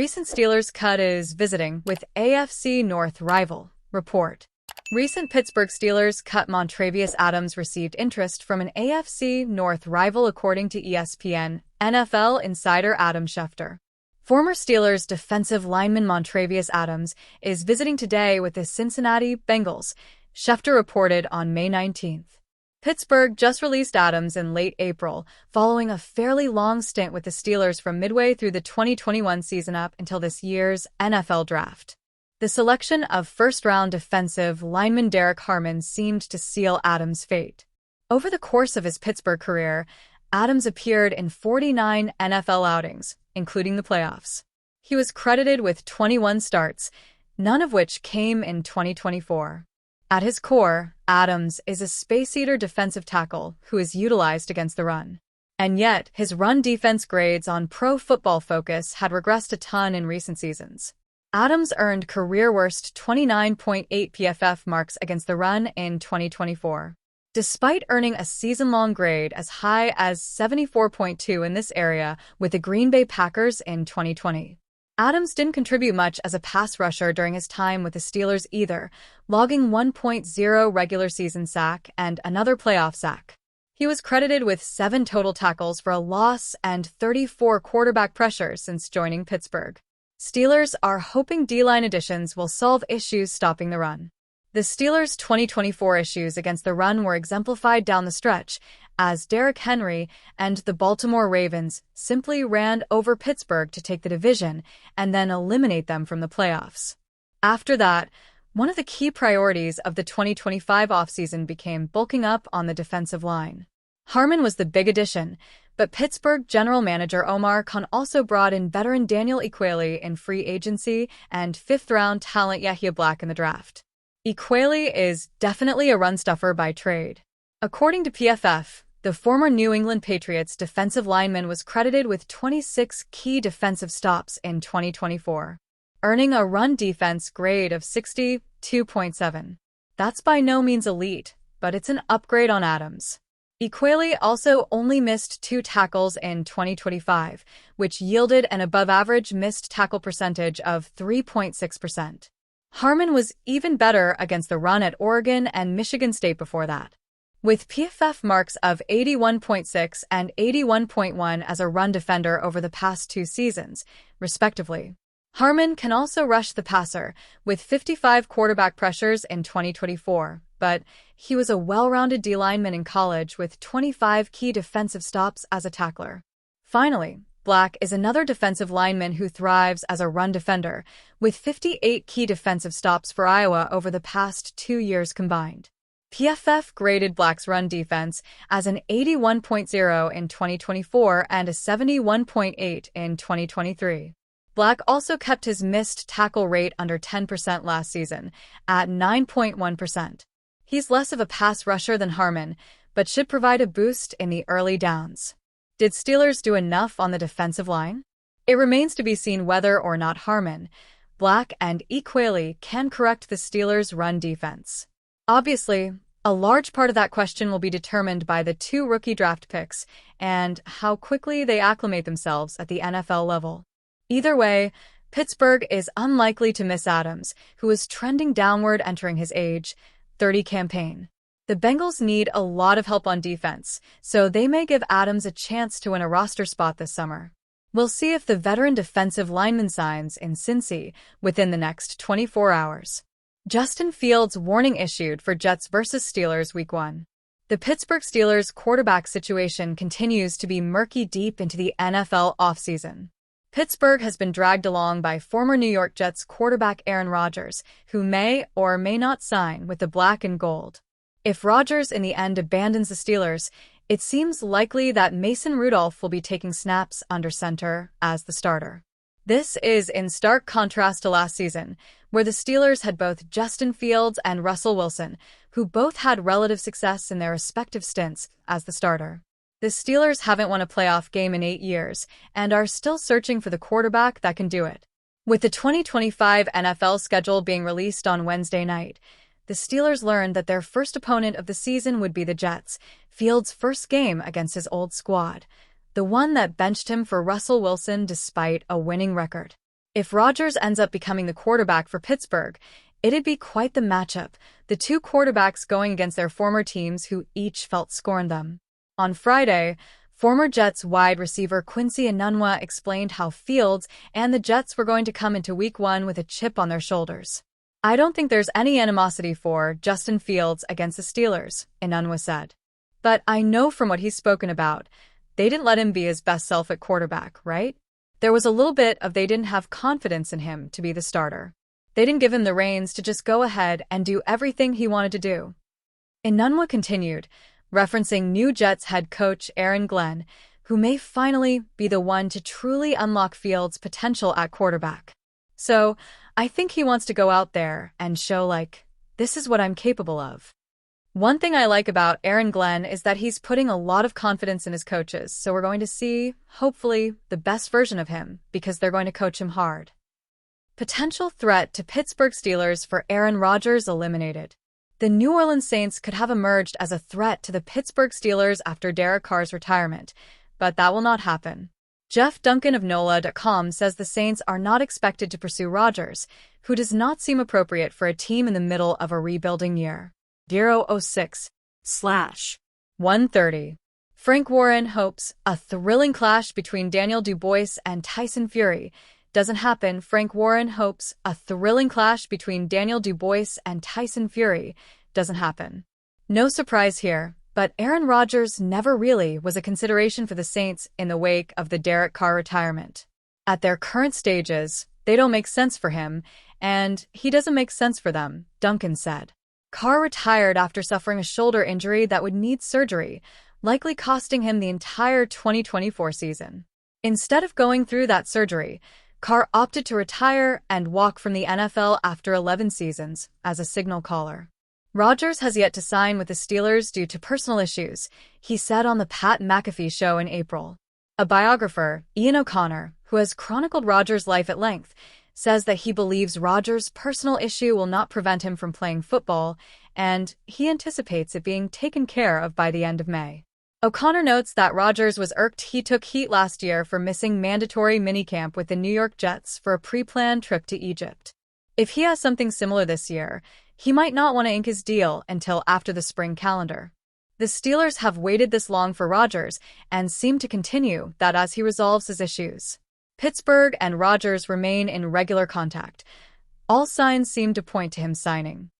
Recent Steelers cut is visiting with AFC North rival. Report. Recent Pittsburgh Steelers cut Montravius Adams received interest from an AFC North rival according to ESPN NFL insider Adam Schefter. Former Steelers defensive lineman Montravius Adams is visiting today with the Cincinnati Bengals, Schefter reported on May 19th. Pittsburgh just released Adams in late April, following a fairly long stint with the Steelers from midway through the 2021 season up until this year's NFL Draft. The selection of first-round defensive lineman Derek Harmon seemed to seal Adams' fate. Over the course of his Pittsburgh career, Adams appeared in 49 NFL outings, including the playoffs. He was credited with 21 starts, none of which came in 2024. At his core, Adams is a space-eater defensive tackle who is utilized against the run. And yet, his run defense grades on Pro Football Focus had regressed a ton in recent seasons. Adams earned career-worst 29.8 PFF marks against the run in 2024. Despite earning a season-long grade as high as 74.2 in this area with the Green Bay Packers in 2020. Adams didn't contribute much as a pass rusher during his time with the Steelers either, logging 1.0 regular season sack and another playoff sack. He was credited with 7 total tackles for a loss and 34 quarterback pressures since joining Pittsburgh. Steelers are hoping D-line additions will solve issues stopping the run. The Steelers' 2024 issues against the run were exemplified down the stretch, as Derrick Henry and the Baltimore Ravens simply ran over Pittsburgh to take the division and then eliminate them from the playoffs. After that, one of the key priorities of the 2025 offseason became bulking up on the defensive line. Harmon was the big addition, but Pittsburgh general manager Omar Khan also brought in veteran Daniel Equaly in free agency and fifth-round talent Yahya Black in the draft. Equaly is definitely a run-stuffer by trade. According to PFF, the former New England Patriots defensive lineman was credited with 26 key defensive stops in 2024, earning a run defense grade of 62.7. That's by no means elite, but it's an upgrade on Adams. Equaly also only missed 2 tackles in 2025, which yielded an above-average missed tackle percentage of 3.6%. Harmon was even better against the run at Oregon and Michigan State before that, with PFF marks of 81.6 and 81.1 as a run defender over the past 2 seasons, respectively. Harmon can also rush the passer, with 55 quarterback pressures in 2024, but he was a well-rounded D-lineman in college with 25 key defensive stops as a tackler. Finally, Black is another defensive lineman who thrives as a run defender, with 58 key defensive stops for Iowa over the past 2 years combined. PFF graded Black's run defense as an 81.0 in 2024 and a 71.8 in 2023. Black also kept his missed tackle rate under 10% last season, at 9.1%. He's less of a pass rusher than Harmon, but should provide a boost in the early downs. Did Steelers do enough on the defensive line? It remains to be seen whether or not Harmon, Black, and Equaly can correct the Steelers' run defense. Obviously, a large part of that question will be determined by the 2 rookie draft picks and how quickly they acclimate themselves at the NFL level. Either way, Pittsburgh is unlikely to miss Adams, who is trending downward entering his age 30 campaign. The Bengals need a lot of help on defense, so they may give Adams a chance to win a roster spot this summer. We'll see if the veteran defensive lineman signs in Cincy within the next 24 hours. Justin Fields warning issued for Jets vs. Steelers Week 1. The Pittsburgh Steelers quarterback situation continues to be murky deep into the NFL offseason. Pittsburgh has been dragged along by former New York Jets quarterback Aaron Rodgers, who may or may not sign with the black and gold. If Rodgers in the end abandons the Steelers, it seems likely that Mason Rudolph will be taking snaps under center as the starter. This is in stark contrast to last season, where the Steelers had both Justin Fields and Russell Wilson, who both had relative success in their respective stints as the starter. The Steelers haven't won a playoff game in 8 years and are still searching for the quarterback that can do it. With the 2025 NFL schedule being released on Wednesday night, the Steelers learned that their first opponent of the season would be the Jets, Fields' first game against his old squad, the one that benched him for Russell Wilson despite a winning record. If Rodgers ends up becoming the quarterback for Pittsburgh, it'd be quite the matchup, the two quarterbacks going against their former teams who each felt scorned them. On Friday, former Jets wide receiver Quincy Enunwa explained how Fields and the Jets were going to come into Week 1 with a chip on their shoulders. "I don't think there's any animosity for Justin Fields against the Steelers," Enunwa said. "But I know from what he's spoken about, they didn't let him be his best self at quarterback, right? There was a little bit of they didn't have confidence in him to be the starter. They didn't give him the reins to just go ahead and do everything he wanted to do." Enunwa continued, referencing new Jets head coach Aaron Glenn, who may finally be the one to truly unlock Fields' potential at quarterback. "So, I think he wants to go out there and show, this is what I'm capable of." One thing I like about Aaron Glenn is that he's putting a lot of confidence in his coaches, so we're going to see, hopefully, the best version of him because they're going to coach him hard. Potential threat to Pittsburgh Steelers for Aaron Rodgers eliminated. The New Orleans Saints could have emerged as a threat to the Pittsburgh Steelers after Derek Carr's retirement, but that will not happen. Jeff Duncan of NOLA.com says the Saints are not expected to pursue Rodgers, who does not seem appropriate for a team in the middle of a rebuilding year. 006/130. Frank Warren hopes a thrilling clash between Daniel Dubois and Tyson Fury doesn't happen. Frank Warren hopes a thrilling clash between Daniel Dubois and Tyson Fury doesn't happen. No surprise here, but Aaron Rodgers never really was a consideration for the Saints in the wake of the Derek Carr retirement. At their current stages, they don't make sense for him, and he doesn't make sense for them, Duncan said. Carr retired after suffering a shoulder injury that would need surgery, likely costing him the entire 2024 season. Instead of going through that surgery, Carr opted to retire and walk from the NFL after 11 seasons as a signal caller. Rodgers has yet to sign with the Steelers due to personal issues, he said on the Pat McAfee show in April. A biographer, Ian O'Connor, who has chronicled Rodgers' life at length, says that he believes Rodgers' personal issue will not prevent him from playing football, and he anticipates it being taken care of by the end of May. O'Connor notes that Rodgers was irked he took heat last year for missing mandatory minicamp with the New York Jets for a pre-planned trip to Egypt. If he has something similar this year, he might not want to ink his deal until after the spring calendar. The Steelers have waited this long for Rodgers and seem to continue that as he resolves his issues. Pittsburgh and Rodgers remain in regular contact. All signs seem to point to him signing.